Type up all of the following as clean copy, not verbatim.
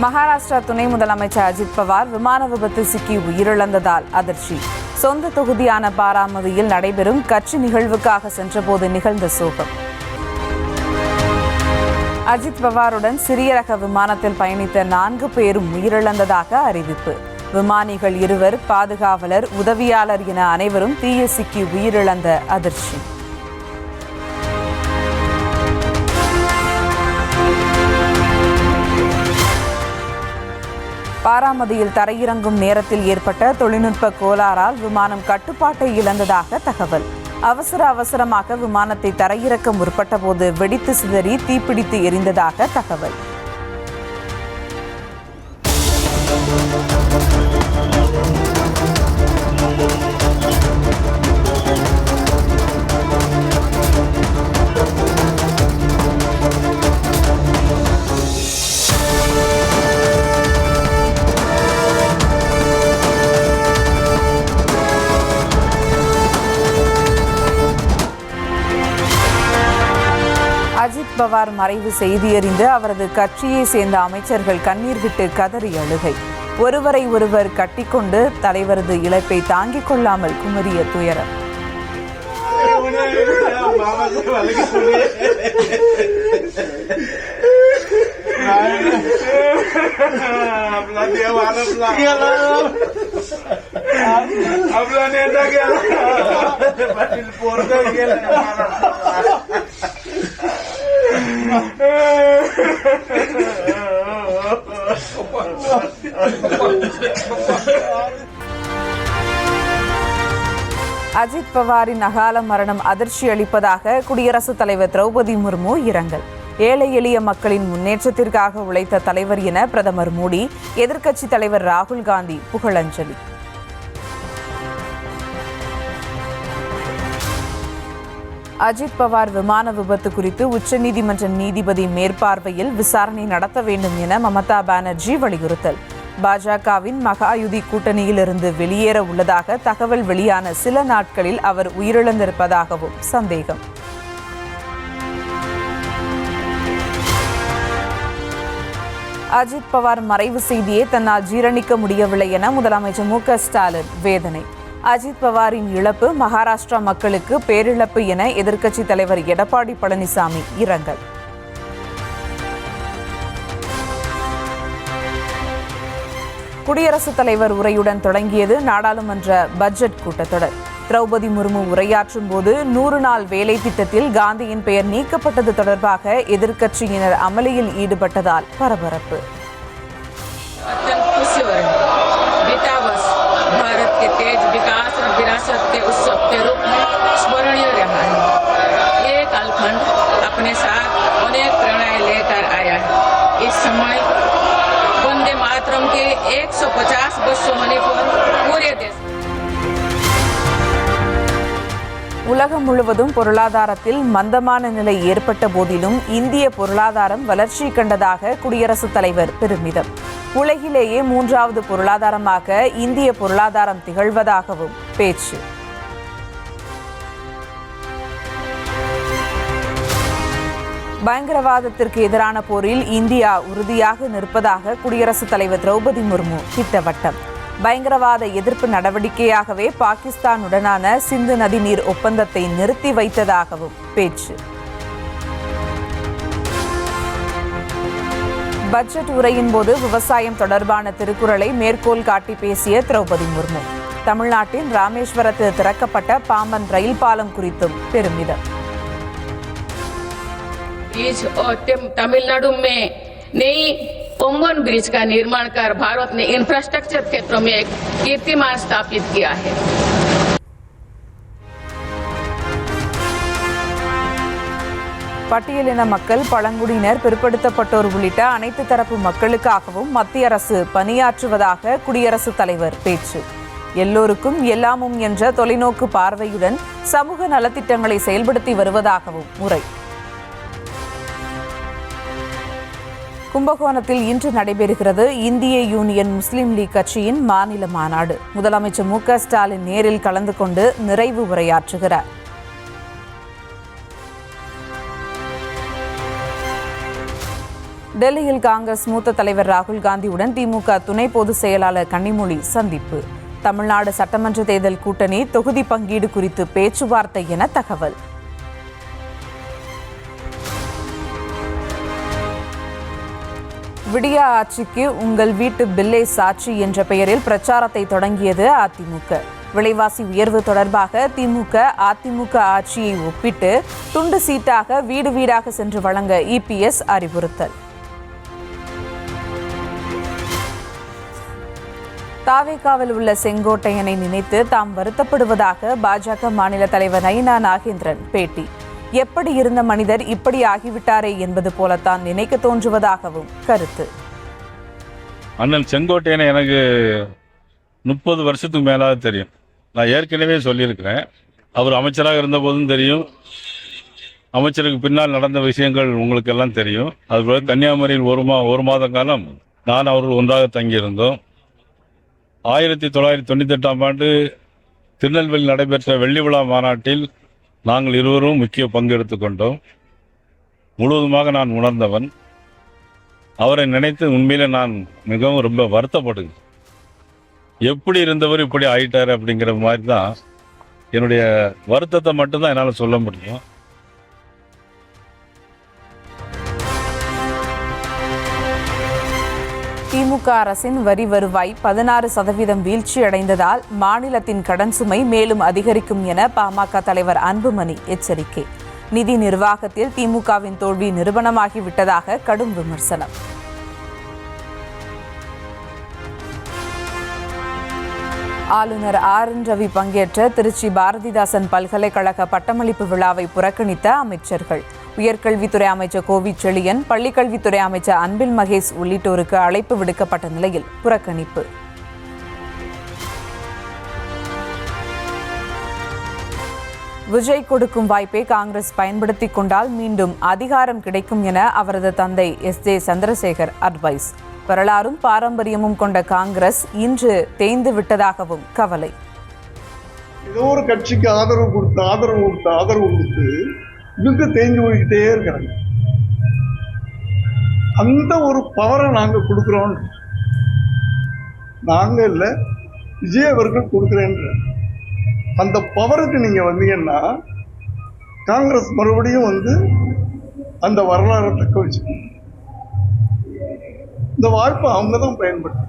மகாராஷ்டிரா துணை முதலமைச்சர் அஜித் பவார் விமான விபத்து சிக்கி உயிரிழந்ததால் அதிர்ச்சி. சொந்த தொகுதியான பாராமதியில் நடைபெறும் கட்சி நிகழ்வுக்காக சென்றபோது நிகழ்ந்த சோகம். அஜித் பவாருடன் சிறிய ரக விமானத்தில் பயணித்த 4 பேரும் உயிரிழந்ததாக அறிவிப்பு. விமானிகள் 2, பாதுகாவலர், உதவியாளர் என அனைவரும் தீயில் சிக்கி உயிரிழந்த அதிர்ச்சி. பாராமதியில் தரையிறங்கும் நேரத்தில் ஏற்பட்ட தொழில்நுட்ப கோளாறால் விமானம் கட்டுப்பாட்டை இழந்ததாக தகவல். அவசரமாக விமானத்தை தரையிறக்க முற்பட்ட போது வெடித்து சிதறி தீப்பிடித்து எரிந்ததாக தகவல். அஜித் பவார் மறைவு செய்தியறிந்து அவரது கட்சியை சேர்ந்த அமைச்சர்கள் கண்ணீர் விட்டு கதறி அழுகை. ஒருவரை ஒருவர் கட்டிக்கொண்டு தலைவரது இழப்பை தாங்கிக் கொள்ளாமல் குமரிய துயரம். அஜித் பவாரின் அகால மரணம் அதிர்ச்சி அளிப்பதாக குடியரசுத் தலைவர் திரௌபதி முர்மு இரங்கல். ஏழை எளிய மக்களின் முன்னேற்றத்திற்காக உழைத்த தலைவர் என பிரதமர் மோடி, எதிர்க்கட்சித் தலைவர் ராகுல் காந்தி புகழஞ்சலி. அஜித் பவார் விமான விபத்து குறித்து உச்சநீதிமன்ற நீதிபதி மேற்பார்வையில் விசாரணை நடத்த வேண்டும் என மமதா பானர்ஜி வலியுறுத்தல். பாஜகவின் மகாயுதி கூட்டணியிலிருந்து வெளியேற உள்ளதாக தகவல் வெளியான சில நாட்களில் அவர் உயிரிழந்திருப்பதாகவும் சந்தேகம். அஜித் பவார் மறைவு செய்தியை தன்னால் ஜீரணிக்க முடியவில்லை என முதலமைச்சர் மு.க. ஸ்டாலின் வேதனை. அஜித் பவாரின் இழப்பு மகாராஷ்டிரா மக்களுக்கு பேரிழப்பு என எதிர்க்கட்சித் தலைவர் எடப்பாடி பழனிசாமி இரங்கல். குடியரசுத் தலைவர் உரையுடன் தொடங்கியது நாடாளுமன்ற பட்ஜெட் கூட்டத்தொடர். திரௌபதி முர்மு உரையாற்றும் போது 100 நாள் வேலை திட்டத்தில் காந்தியின் பெயர் நீக்கப்பட்டது தொடர்பாக எதிர்க்கட்சியினர் அமளியில் ஈடுபட்டதால் பரபரப்பு. भारत के तेज विकास और विरासत के उत्सव के रूप में स्मरणीय रहा है। ये कालखंड अपने साथ अनेक प्रेरणाएं लेकर आया है। इस समय वंदे मातरम के 150 वर्षों होने पर पूरे देश. உலகம் முழுவதும் பொருளாதாரத்தில் மந்தமான நிலை ஏற்பட்ட போதிலும் இந்திய பொருளாதாரம் வளர்ச்சி கண்டதாக குடியரசுத் தலைவர் பெருமிதம். உலகிலேயே 3வது பொருளாதாரமாக இந்திய பொருளாதாரம் திகழ்வதாகவும் பேச்சு. பயங்கரவாதத்திற்கு எதிரான போரில் இந்தியா உறுதியாக நிற்பதாக குடியரசுத் தலைவர் திரௌபதி முர்மு திட்டவட்டம். பயங்கரவாத எதிர்ப்பு நடவடிக்கையாகவே பாகிஸ்தானுடனான சிந்து நதிநீர் ஒப்பந்தத்தை நிறுத்தி வைத்ததாகவும் பேச்சு. பட்ஜெட் உரையின் போது விவசாயம் தொடர்பான திருக்குறளை மேற்கோள் காட்டி பேசிய திரௌபதி முர்மு, தமிழ்நாட்டின் ராமேஸ்வரத்தில் திறக்கப்பட்ட பாம்பன் ரயில் பாலம் குறித்தும் பெருமிதம். तमिलनाडु में नई पंगन ब्रिज का निर्माण कर भारत ने इंफ्रास्ट्रक्चर क्षेत्र में एक कीर्तिमान स्थापित किया है. பட்டியலின மக்கள், பழங்குடியினர், பிற்படுத்தப்பட்டோர் உள்ளிட்ட அனைத்து தரப்பு மக்களுக்காகவும் மத்திய அரசு பணியாற்றுவதாக குடியரசுத் தலைவர் பேச்சு. எல்லோருக்கும் எல்லாமும் என்ற தொலைநோக்கு பார்வையுடன் சமூக நலத்திட்டங்களை செயல்படுத்தி வருவதாகவும் உரை. கும்பகோணத்தில் இன்று நடைபெறுகிறது இந்திய யூனியன் முஸ்லீம் லீக் கட்சியின் மாநில மாநாடு. முதலமைச்சர் மு.க. ஸ்டாலின் நேரில் கலந்து கொண்டு நிறைவு உரையாற்றுகிறார். டெல்லியில் காங்கிரஸ் மூத்த தலைவர் ராகுல் காந்தியுடன் திமுக துணை பொதுச் செயலாளர் கனிமொழி சந்திப்பு. தமிழ்நாடு சட்டமன்ற தேர்தல் கூட்டணி தொகுதி பங்கீடு குறித்து பேச்சுவார்த்தை என தகவல். விடியா ஆட்சிக்கு உங்கள் வீட்டு பில்லே சாட்சி என்ற பெயரில் பிரச்சாரத்தை தொடங்கியது அதிமுக. விலைவாசி உயர்வு தொடர்பாக திமுக அதிமுக ஆட்சியை ஒப்பிட்டு துண்டு சீட்டாக வீடு வீடாக சென்று வழங்க இபிஎஸ் அறிவுறுத்தல். தாவேகாவில் உள்ள செங்கோட்டையனை நினைத்து தாம் வருத்தப்படுவதாக பாஜக மாநில தலைவர் நயினா நாகேந்திரன் பேட்டி. எப்படி இருந்த மனிதர் இப்படி ஆகிவிட்டாரே என்பது போலத்தான் நினைக்க தோன்றுவதாகவும் கருத்து. அண்ணன் செங்கோட்டையனை எனக்கு 30 வருஷத்துக்கு மேலாக தெரியும். நான் ஏற்கனவே சொல்லியிருக்கிறேன். அவர் அமைச்சராக இருந்த போதும் தெரியும், அமைச்சருக்கு பின்னால் நடந்த விஷயங்கள் உங்களுக்கு எல்லாம் தெரியும். அதுபோல கன்னியாகுமரியில் ஒரு மாத காலம் நான் அவர்கள் ஒன்றாக தங்கியிருந்தோம். 1998ஆம் ஆண்டு திருநெல்வேலி நடைபெற்ற வெள்ளி விழா மாநாட்டில் நாங்கள் இருவரும் முக்கிய பங்கு எடுத்துக்கொண்டோம். முழுவதுமாக நான் உணர்ந்தவன். அவரை நினைத்து உண்மையிலே நான் மிகவும் ரொம்ப வருத்தப்படுகிறேன். எப்படி இருந்தவர் இப்படி ஆயிட்டார் அப்படிங்கிற மாதிரி தான் என்னுடைய வருத்தத்தை மட்டும்தான் என்னால் சொல்ல முடியும். திமுக அரசின் வரி வருவாய் 16% வீழ்ச்சி அடைந்ததால் மாநிலத்தின் கடன் சுமை மேலும் அதிகரிக்கும் என பாமக தலைவர் அன்புமணி எச்சரிக்கை. நிதி நிர்வாகத்தில் திமுகவின் தோல்வி நிரூபணமாகிவிட்டதாக கடும் விமர்சனம். ஆளுநர் RN ரவி பங்கேற்ற திருச்சி பாரதிதாசன் பல்கலைக்கழக பட்டமளிப்பு விழாவை புறக்கணித்த அமைச்சர்கள். உயர்கல்வித்துறை அமைச்சர் கோவிச்செழியன், பள்ளிக்கல்வித்துறை அமைச்சர் அன்பில் மகேஷ் உள்ளிட்டோருக்கு அழைப்பு விடுக்கப்பட்ட நிலையில் புறக்கணிப்பு. விஜய் கொடுக்கும் வாய்ப்பை காங்கிரஸ் பயன்படுத்திக் கொண்டால் மீண்டும் அதிகாரம் கிடைக்கும் என அவரது தந்தை SJ சந்திரசேகர் அட்வைஸ். வரலாறும் பாரம்பரியமும் கொண்ட காங்கிரஸ் இன்று தேய்ந்து விட்டதாகவும் கவலை. ஏதோ ஒரு கட்சிக்கு ஆதரவு கொடுத்து இவங்க தேஞ்சு போய்கிட்டே இருக்கிறாங்க. அந்த ஒரு பவரை நாங்கள் கொடுக்குறோம். நாங்கள் இல்லை, விஜய் அவர்கள் கொடுக்குறேன்ற அந்த பவருக்கு நீங்கள் வந்தீங்கன்னா காங்கிரஸ் மறுபடியும் அந்த வரலாறை தக்க வச்சுக்கணும். இந்த வாய்ப்பை அவங்க தான் பயன்படுத்த.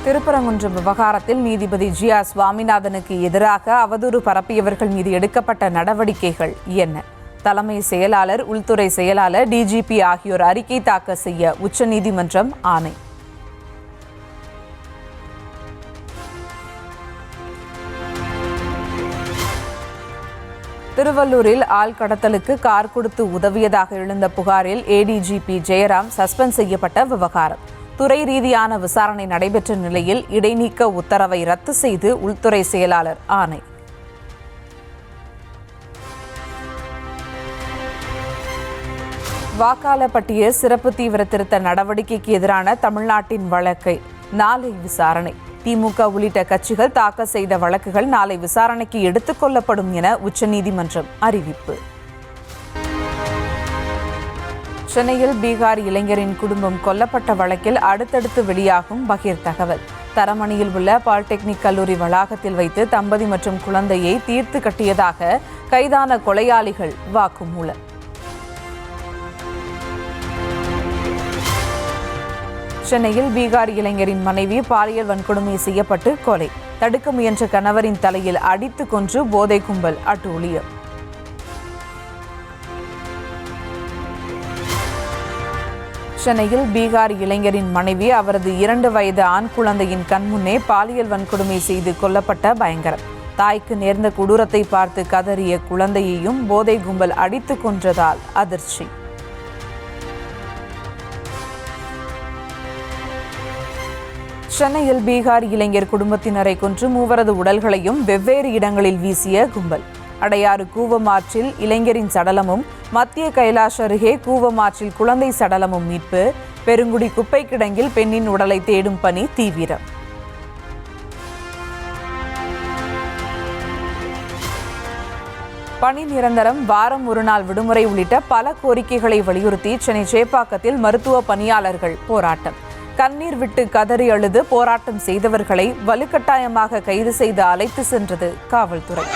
திருப்பரங்குன்றம் விவகாரத்தில் நீதிபதி GR சுவாமிநாதனுக்கு எதிராக அவதூறு பரப்பியவர்கள் மீது எடுக்கப்பட்ட நடவடிக்கைகள் என்ன? தலைமை செயலாளர், உள்துறை செயலாளர், DGP ஆகியோர் அறிக்கை தாக்கல் செய்ய உச்சநீதிமன்றம் ஆணை. திருவள்ளூரில் ஆள் கடத்தலுக்கு கார் கொடுத்து உதவியதாக எழுந்த புகாரில் ADGP ஜெயராம் சஸ்பெண்ட் செய்யப்பட்ட விவகாரம். துறை ரீதியான விசாரணை நடைபெற்ற நிலையில் இடைநீக்க உத்தரவை ரத்து செய்து உள்துறை செயலாளர் ஆணை. வாக்காளர் பட்டியல் சிறப்பு தீவிர திருத்த நடவடிக்கைக்கு எதிரான தமிழ்நாட்டின் வழக்கை நாளை விசாரணை. திமுக உள்ளிட்ட கட்சிகள் தாக்கல் செய்த வழக்குகள் நாளை விசாரணைக்கு எடுத்துக் கொள்ளப்படும் என உச்சநீதிமன்றம் அறிவிப்பு. சென்னையில் பீகார் இளைஞரின் குடும்பம் கொல்லப்பட்ட வழக்கில் அடுத்தடுத்து வெளியாகும் பகீர் தகவல். தரமணியில் உள்ள பாலிடெக்னிக் கல்லூரி வளாகத்தில் வைத்து தம்பதி மற்றும் குழந்தையை தீர்த்து கட்டியதாக கைதான கொலையாளிகள் வாக்குமூலம். சென்னையில் பீகார் இளைஞரின் மனைவி பாலியல் வன்கொடுமை செய்யப்பட்டு கொலை. தடுக்க முயன்ற கணவரின் தலையில் அடித்து கொன்று போதை கும்பல் அட்டூழியம். சென்னையில் பீகார் இளைஞரின் மனைவி அவரது 2 வயது ஆண் குழந்தையின் கண்முன்னே பாலியல் வன்கொடுமை செய்து கொல்லப்பட்ட பயங்கரம். தாய்க்கு நேர்ந்த கொடூரத்தை பார்த்து கதறிய குழந்தையையும் போதை கும்பல் அடித்து கொன்றதால் அதிர்ச்சி. சென்னையில் பீகார் இளைஞர் குடும்பத்தினரை கொன்று 3 உடல்களையும் வெவ்வேறு இடங்களில் வீசிய கும்பல். அடையாறு கூவமாற்றில் இளைஞரின் சடலமும், மத்திய கைலாஷ் அருகே கூவமாற்றில் குழந்தை சடலமும் மீட்பு. பெருங்குடி குப்பை கிடங்கில் பெண்ணின் உடலை தேடும் பணி தீவிரம். பணி நிரந்தரம், வாரம் ஒரு நாள் விடுமுறை உள்ளிட்ட பல கோரிக்கைகளை வலியுறுத்தி சென்னை சேப்பாக்கத்தில் மருத்துவ பணியாளர்கள் போராட்டம். கண்ணீர் விட்டு கதறி அழுது போராட்டம் செய்தவர்களை வலுக்கட்டாயமாக கைது செய்து அழைத்து சென்றது காவல்துறை.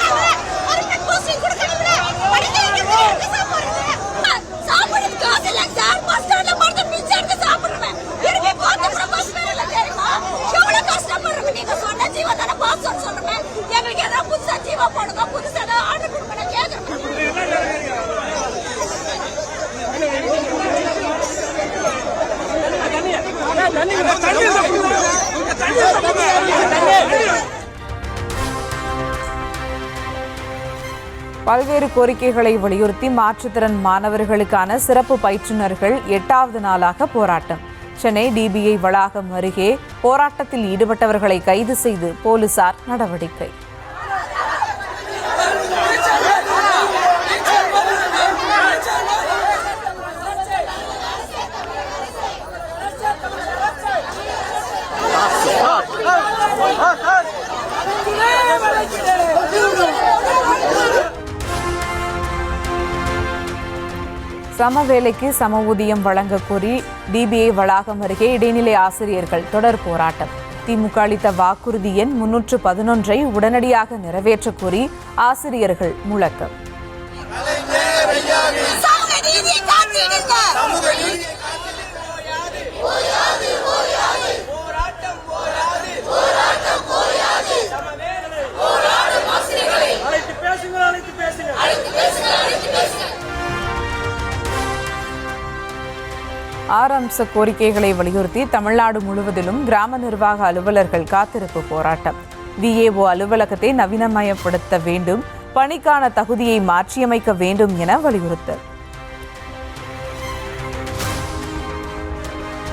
பல்வேறு கோரிக்கைகளை வலியுறுத்தி மாற்றுத்திறன் மாணவர்களுக்கான சிறப்பு பயிற்றுனர்கள் 8வது நாளாக போராட்டம். சென்னை டிபிஐ வளாகம் அருகே போராட்டத்தில் ஈடுபட்டவர்களை கைது செய்து போலீசார் நடவடிக்கை. சம வேலைக்கு சம ஊதியம் வழங்க கோரி டிபிஐ வளாகம் அருகே இடைநிலை ஆசிரியர்கள் தொடர் போராட்டம். திமுக அளித்த வாக்குறுதி எண் 311 உடனடியாக நிறைவேற்ற கோரி ஆசிரியர்கள் முழக்கம். ஆறு அம்ச கோரிக்கைகளை வலியுறுத்தி தமிழ்நாடு முழுவதிலும் கிராம நிர்வாக அலுவலர்கள் காத்திருப்பு போராட்டம். விஏஓ அலுவலகத்தை நவீனமயப்படுத்த வேண்டும், பணிக்கான தகுதியை மாற்றியமைக்க வேண்டும் என வலியுறுத்தல்.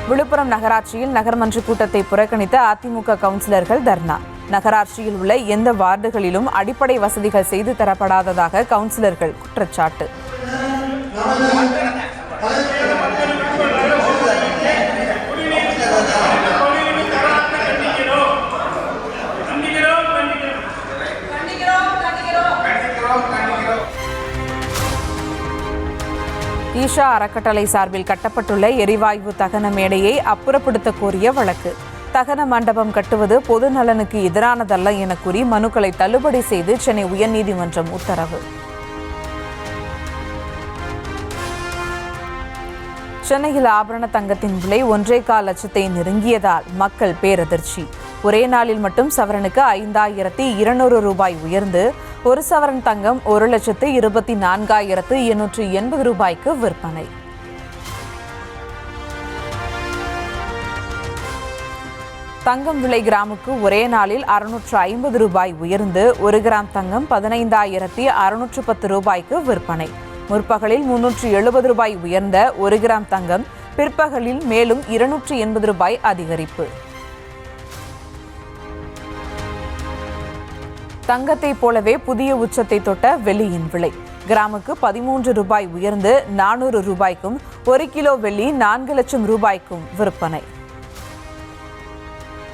விழுப்புரம் நகராட்சியில் நகர்மன்ற கூட்டத்தை புறக்கணித்த அதிமுக கவுன்சிலர்கள் தர்ணா. நகராட்சியில் உள்ள எந்த வார்டுகளிலும் அடிப்படை வசதிகள் செய்து தரப்படாததாக கவுன்சிலர்கள் குற்றச்சாட்டு. ஈஷா அறக்கட்டளை சார்பில் கட்டப்பட்டுள்ள எரிவாயு தகன மேடையை அப்புறப்படுத்த கோரிய வழக்கு. தகன மண்டபம் கட்டுவது பொது நலனுக்கு எதிரானதல்ல என கூறி மனுக்களை தள்ளுபடி செய்து சென்னை உயர்நீதிமன்றம் உத்தரவு. சென்னையில் ஆபரண தங்கத்தின் விலை 1.25 லட்சத்தை நெருங்கியதால் மக்கள் பேரதிர்ச்சி. ஒரே நாளில் மட்டும் சவரனுக்கு 5200 ரூபாய் உயர்ந்து ஒரு சவரன் தங்கம் 1,24,880 ரூபாய்க்கு விற்பனை. தங்கம் விலை கிராமுக்கு ஒரே நாளில் 650 ரூபாய் உயர்ந்து 1 கிராம் தங்கம் 15,610 ரூபாய்க்கு விற்பனை. முற்பகலில் 370 ரூபாய் உயர்ந்த 1 கிராம் தங்கம் பிற்பகலில் மேலும் 280 ரூபாய் அதிகரிப்பு. தங்கத்தை போலவே புதிய உச்சத்தை தொட்ட வெள்ளியின் விலை கிராமுக்கு 13 ரூபாய் உயர்ந்து 400 ரூபாய்க்கும் 1 கிலோ வெள்ளி 4 லட்சம் ரூபாய்க்கும் விற்பனை.